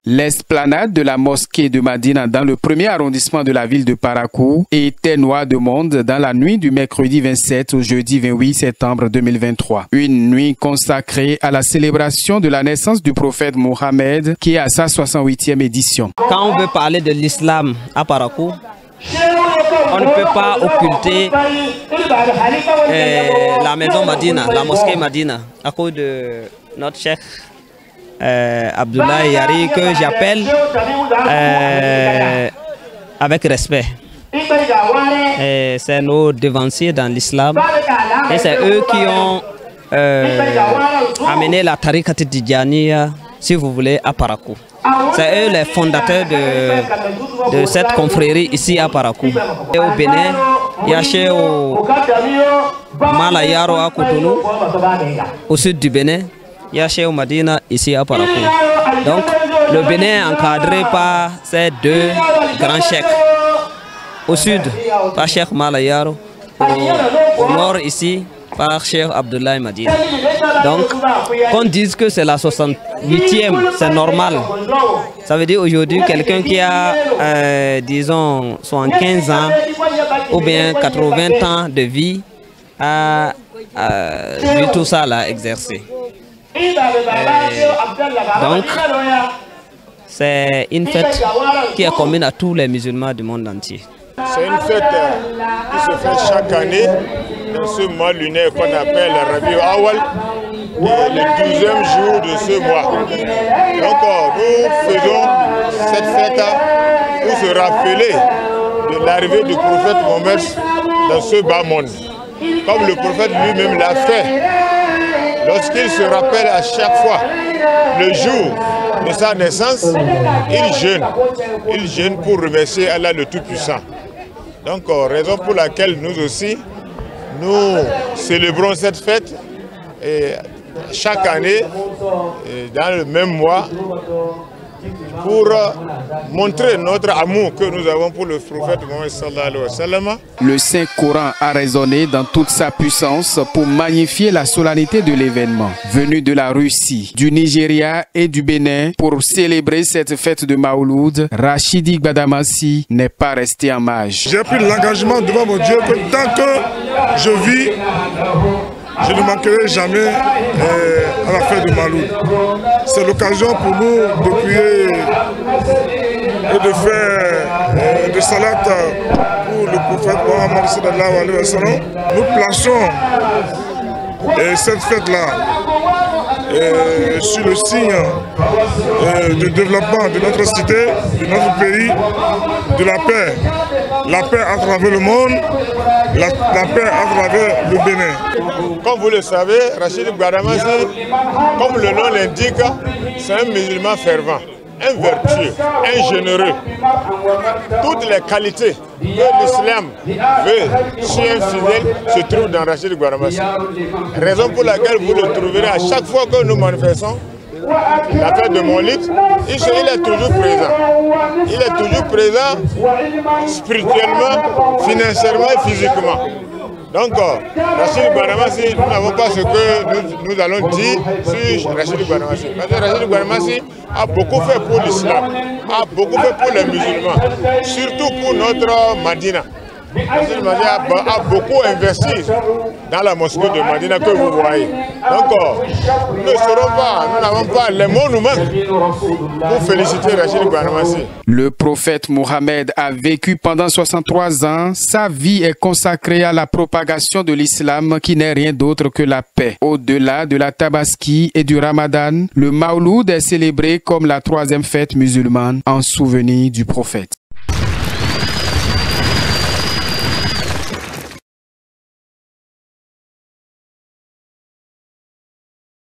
L'esplanade de la mosquée de Madina dans le premier arrondissement de la ville de Parakou était noire de monde dans la nuit du mercredi 27 au jeudi 28 septembre 2023. Une nuit consacrée à la célébration de la naissance du prophète Mohammed qui est à sa 68e édition. Quand on veut parler de l'islam à Parakou, on ne peut pas occulter la maison Madina, la mosquée Madina, à cause de notre cheikh Abdoulaye Yari, que j'appelle avec respect. C'est nos devanciers dans l'islam et c'est eux qui ont amené la tariqa Tidjaniya, si vous voulez, à Parakou. C'est eux les fondateurs de cette confrérie ici à Parakou. Et au Bénin, il y a chez Malayaro à Cotonou, au sud du Bénin. Il y a chez Madina ici à Parakou. Donc le Bénin est encadré par ces deux grands cheikhs. Au sud, par Cheikh Malayaro. Au nord ici, par Cheikh Abdoulaye Madina. Donc, qu'on dise que c'est la 68e, c'est normal. Ça veut dire aujourd'hui, quelqu'un qui a, disons, 75 ans ou bien 80 ans de vie a vu tout ça là exercer. Donc, c'est une fête qui est commune à tous les musulmans du monde entier. C'est une fête qui se fait chaque année dans ce mois lunaire qu'on appelle Rabiul Awal, le 12e jour de ce mois. Donc nous faisons cette fête pour se rappeler de l'arrivée du prophète Mohammed dans ce bas monde. Comme le prophète lui-même l'a fait, lorsqu'il se rappelle à chaque fois le jour de sa naissance, il jeûne pour remercier Allah le Tout-Puissant. Donc, raison pour laquelle nous aussi, nous célébrons cette fête et chaque année, dans le même mois, pour montrer notre amour que nous avons pour le prophète Mohammed sallallahu alayhi wa sallam. Le Saint-Coran a résonné dans toute sa puissance pour magnifier la solennité de l'événement. Venu de la Russie, du Nigeria et du Bénin pour célébrer cette fête de Maouloud, Rachidi Gbadamassi n'est pas resté en marge. J'ai pris l'engagement devant mon Dieu que tant que je vis, je ne manquerai jamais à la fête de Maouloud. C'est l'occasion pour nous de prier et de faire de salat pour le prophète Mohammed sallallahu alayhi wa sallam. Nous plaçons cette fête-là sur le signe de développement de notre cité, de notre pays, de la paix. La paix à travers le monde, la paix à travers le Bénin. Comme vous le savez, Rachidi Gbadamassi, comme le nom l'indique, c'est un musulman fervent, un vertueux, un généreux. Toutes les qualités que l'islam veut chez un fidèle se trouvent dans Rachidi Gbadamassi. Raison pour laquelle vous le trouverez à chaque fois que nous manifestons la fête de Maouloud, il est toujours présent. Il est toujours présent spirituellement, financièrement et physiquement. Donc, Rachidi Gbadamassi, nous n'avons pas ce que nous allons dire sur Rachidi Gbadamassi. Parce que Rachidi Gbadamassi a beaucoup fait pour l'islam, a beaucoup fait pour les musulmans, surtout pour notre Madina. Rachidi Gbadamassi a beaucoup investi dans la mosquée de Madina que vous voyez. Donc, nous ne serons pas, nous n'avons pas les mots nous manquent pour féliciter Rachidi Gbadamassi. Le prophète Mohammed a vécu pendant 63 ans. Sa vie est consacrée à la propagation de l'islam qui n'est rien d'autre que la paix. Au-delà de la Tabaski et du Ramadan, le Maouloud est célébré comme la 3e fête musulmane en souvenir du prophète.